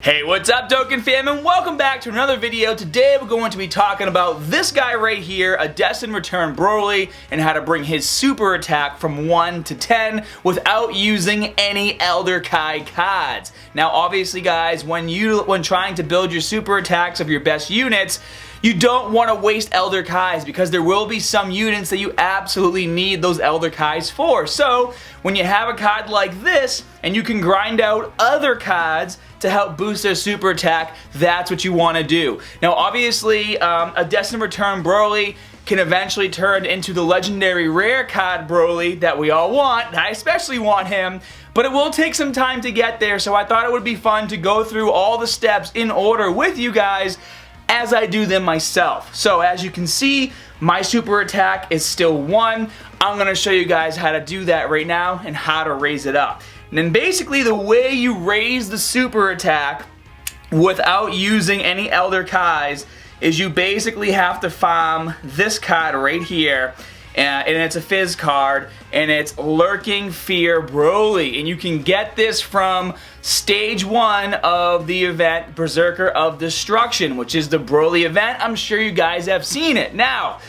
Hey, what's up, Dokkan fam, and welcome back to another video. Today we're going to be talking about this guy right here, a Destined Return Broly, and how to bring his super attack from 1 to 10 without using any Elder Kai cards. Now, obviously, guys, when trying to build your super attacks of your best units, you don't want to waste Elder Kais because there will be some units that you absolutely need those Elder Kais for. So, when you have a card like this, and you can grind out other cards to help boost their super attack, that's what you want to do. Now, obviously, a Destined Return Broly can eventually turn into the legendary rare card Broly that we all want. I especially want him, but it will take some time to get there, so I thought it would be fun to go through all the steps in order with you guys as I do them myself. So as you can see, my super attack is still 1. I'm going to show you guys how to do that right now and how to raise it up. And then basically the way you raise the super attack without using any Elder Kais is you basically have to farm this card right here. And it's a Fizz card, and it's Lurking Fear Broly. And you can get this from Stage 1 of the event, Berserker of Destruction, which is the Broly event. I'm sure you guys have seen it. Now,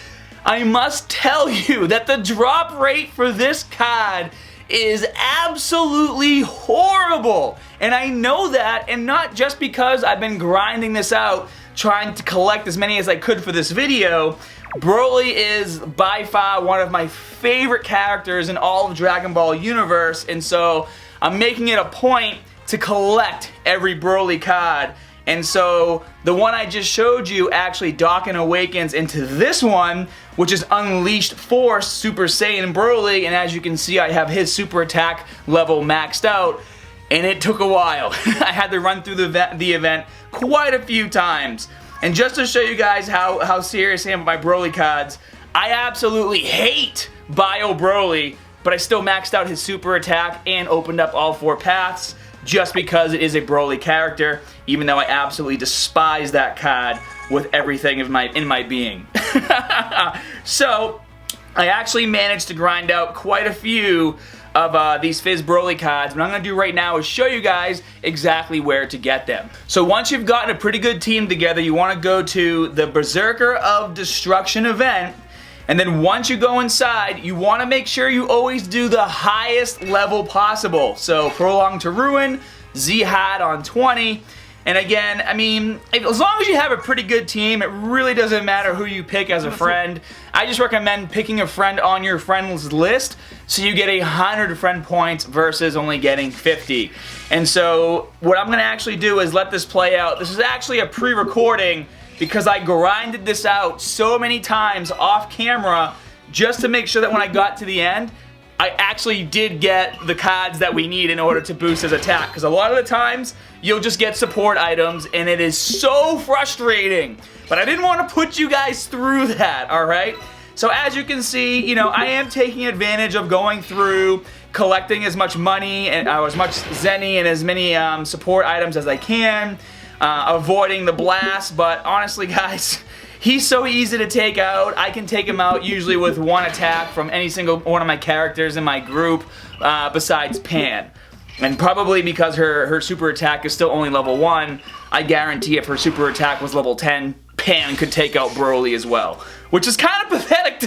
I must tell you that the drop rate for this card is absolutely horrible. And I know that, and not just because I've been grinding this out, trying to collect as many as I could for this video. Broly is by far one of my favorite characters in all of Dragon Ball universe, and so I'm making it a point to collect every Broly card. And so the one I just showed you actually Dokkan Awakens into this one, which is Unleashed Force Super Saiyan Broly, and as you can see I have his super attack level maxed out, and it took a while. I had to run through the event quite a few times. And just to show you guys how serious I am with my Broly cards, I absolutely hate Bio Broly, but I still maxed out his super attack and opened up all 4 paths just because it is a Broly character, even though I absolutely despise that card with everything in my being. So, I actually managed to grind out quite a few of these Fizz Broly cards. What I'm going to do right now is show you guys exactly where to get them. So once you've gotten a pretty good team together, you want to go to the Berserker of Destruction event, and then once you go inside, you want to make sure you always do the highest level possible. So Prolong to Ruin, Z-Had on 20, and again, I mean, as long as you have a pretty good team, it really doesn't matter who you pick as a friend. I just recommend picking a friend on your friends list so you get 100 friend points versus only getting 50. And so what I'm going to actually do is let this play out. This is actually a pre-recording because I grinded this out so many times off camera just to make sure that when I got to the end, I actually did get the cards that we need in order to boost his attack. Because a lot of the times, you'll just get support items, and it is so frustrating. But I didn't want to put you guys through that, alright? So as you can see, you know, I am taking advantage of going through, collecting as much money, and as much Zenny and as many support items as I can, avoiding the blast, but honestly, guys, he's so easy to take out. I can take him out usually with 1 attack from any single one of my characters in my group besides Pan. And probably because her super attack is still only level 1, I guarantee if her super attack was level 10, Pan could take out Broly as well. Which is kind of pathetic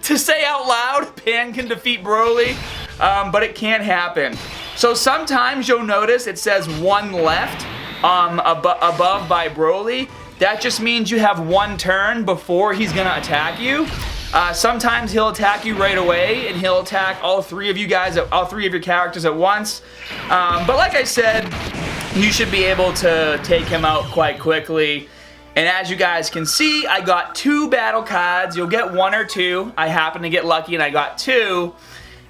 to say out loud, Pan can defeat Broly, but it can happen. So sometimes you'll notice it says 1 left above by Broly. That just means you have 1 turn before he's going to attack you. Sometimes he'll attack you right away, and he'll attack all 3 of you guys, all 3 of your characters at once. But like I said, you should be able to take him out quite quickly. And as you guys can see, I got 2 battle cards. You'll get 1 or 2. I happen to get lucky and I got 2.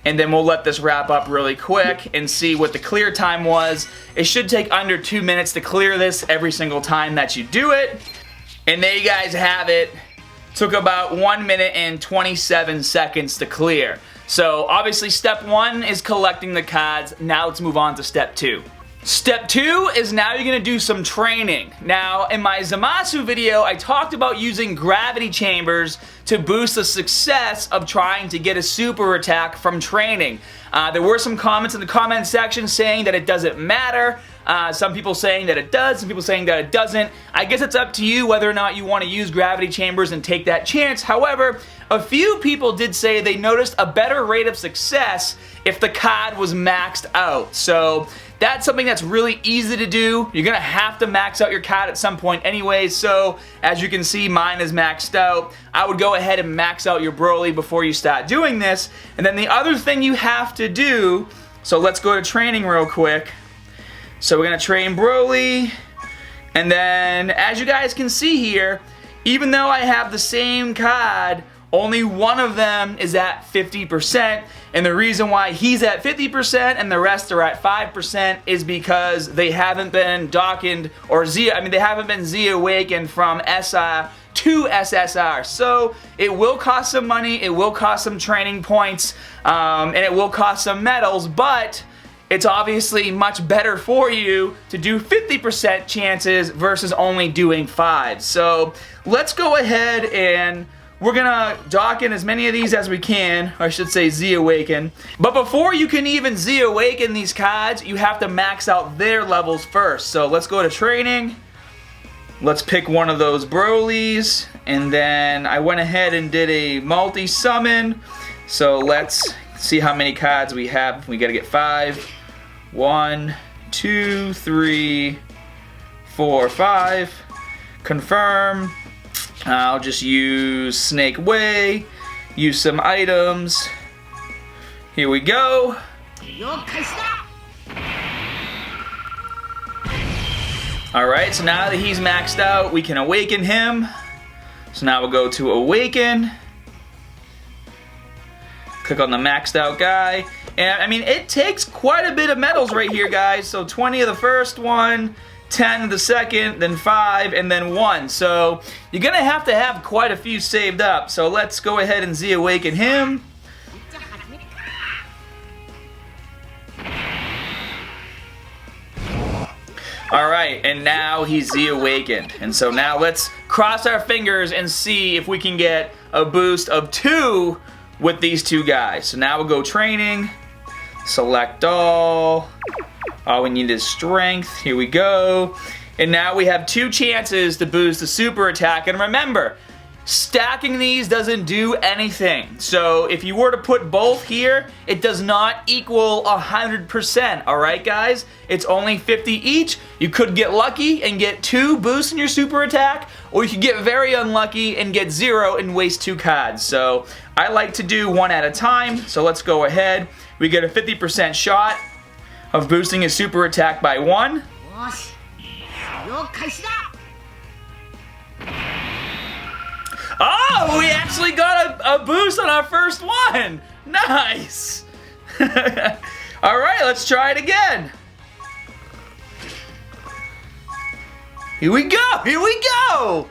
And then we'll let this wrap up really quick and see what the clear time was. It should take under 2 minutes to clear this every single time that you do it. And there you guys have it. Took about 1 minute and 27 seconds to clear. So obviously step 1 is collecting the cards. Now let's move on to step 2. Step 2 is now you're going to do some training. Now, in my Zamasu video, I talked about using gravity chambers to boost the success of trying to get a super attack from training. There were some comments in the comment section saying that it doesn't matter. Some people saying that it does, some people saying that it doesn't. I guess it's up to you whether or not you want to use gravity chambers and take that chance. However, a few people did say they noticed a better rate of success if the card was maxed out. So that's something that's really easy to do. You're going to have to max out your card at some point anyway, so as you can see, mine is maxed out. I would go ahead and max out your Broly before you start doing this. And then the other thing you have to do, so let's go to training real quick. So we're going to train Broly, and then as you guys can see here, even though I have the same card, only one of them is at 50%, and the reason why he's at 50% and the rest are at 5% is because they haven't been Dokkaned or they haven't been Z Awakened from SR to SSR. So it will cost some money, it will cost some training points, and it will cost some medals, but it's obviously much better for you to do 50% chances versus only doing 5. So let's go ahead and we're gonna Dokkan as many of these as we can, or I should say Z Awaken. But before you can even Z Awaken these cards, you have to max out their levels first. So let's go to training. Let's pick one of those Brolys, and then I went ahead and did a multi-summon. So let's see how many cards we have. We gotta get 5. 1, 2, 3, 4, 5. Confirm. I'll just use Snake Way, use some items. Here we go. Alright, so now that he's maxed out, we can awaken him. So now we'll go to Awaken. Click on the maxed out guy. And I mean, it takes quite a bit of medals right here, guys. So 20 of the first one, 10 of the second, then 5, and then 1. So you're going to have quite a few saved up. So let's go ahead and Z Awaken him. Alright, and now he's Z Awakened. And so now let's cross our fingers and see if we can get a boost of 2 with these two guys. So now we'll go training, select all we need is strength, here we go, and now we have 2 chances to boost the super attack. And remember, stacking these doesn't do anything, so if you were to put both here, it does not equal 100%, alright guys? It's only 50 each. You could get lucky and get 2 boosts in your super attack, or you could get very unlucky and get 0 and waste 2 cards. So I like to do 1 at a time, so let's go ahead. We get a 50% shot of boosting his super attack by 1. Oh, we actually got a boost on our first one! Nice! Alright, let's try it again. Here we go! Here we go!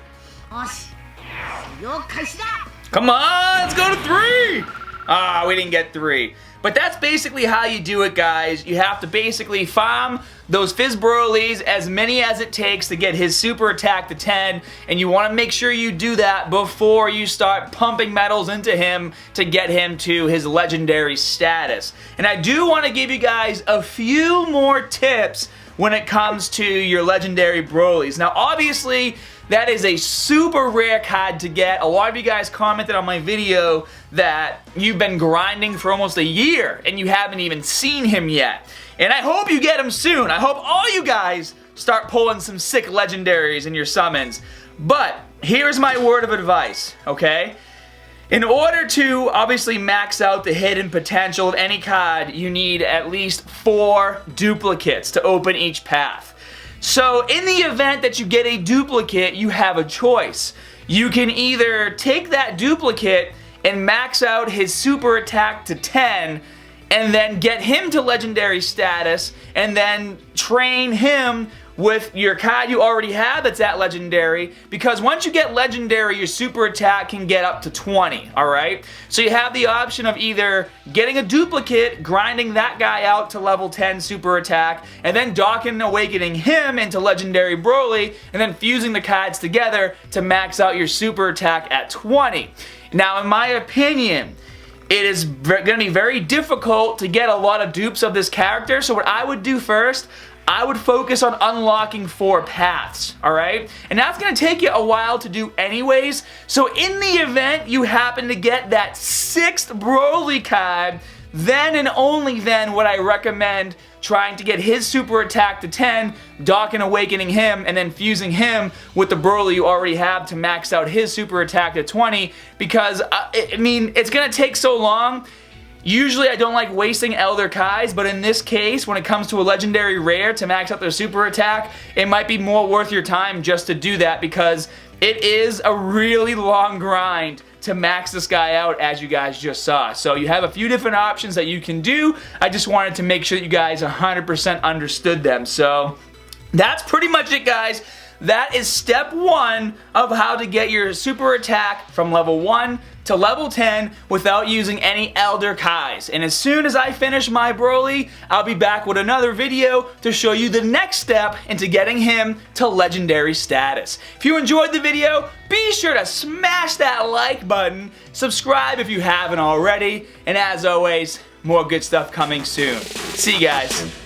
Come on, let's go to 3! Ah, we didn't get 3. But that's basically how you do it, guys. You have to basically farm those Fizz Brolys, as many as it takes to get his super attack to 10, and you want to make sure you do that before you start pumping medals into him to get him to his legendary status. And I do want to give you guys a few more tips when it comes to your legendary Brolys. Now, obviously, that is a super rare card to get. A lot of you guys commented on my video that you've been grinding for almost a year and you haven't even seen him yet. And I hope you get him soon. I hope all you guys start pulling some sick legendaries in your summons. But here's my word of advice, okay? In order to obviously max out the hidden potential of any card, you need at least 4 duplicates to open each path. So in the event that you get a duplicate, you have a choice. You can either take that duplicate and max out his super attack to 10 and then get him to legendary status and then train him with your Kai you already have that's at legendary, because once you get legendary, your super attack can get up to 20, alright? So you have the option of either getting a duplicate, grinding that guy out to level 10 super attack, and then Dokkan Awakening him into legendary Broly, and then fusing the Kais together to max out your super attack at 20. Now, in my opinion, it is going to be very difficult to get a lot of dupes of this character, so what I would do first, I would focus on unlocking 4 paths, alright? And that's going to take you a while to do anyways, so in the event you happen to get that 6th Broly Kai, then and only then would I recommend trying to get his super attack to 10, Dokkan Awakening him, and then fusing him with the Broly you already have to max out his super attack to 20, because, I mean, it's going to take so long. Usually I don't like wasting Elder Kais, but in this case, when it comes to a legendary rare to max out their super attack, it might be more worth your time just to do that, because it is a really long grind to max this guy out, as you guys just saw. So you have a few different options that you can do. I just wanted to make sure that you guys 100% understood them. So that's pretty much it, guys. That is step 1 of how to get your super attack from level 1 to level 10 without using any Elder Kais. And as soon as I finish my Broly, I'll be back with another video to show you the next step into getting him to legendary status. If you enjoyed the video, be sure to smash that like button, subscribe if you haven't already, and as always, more good stuff coming soon. See you guys.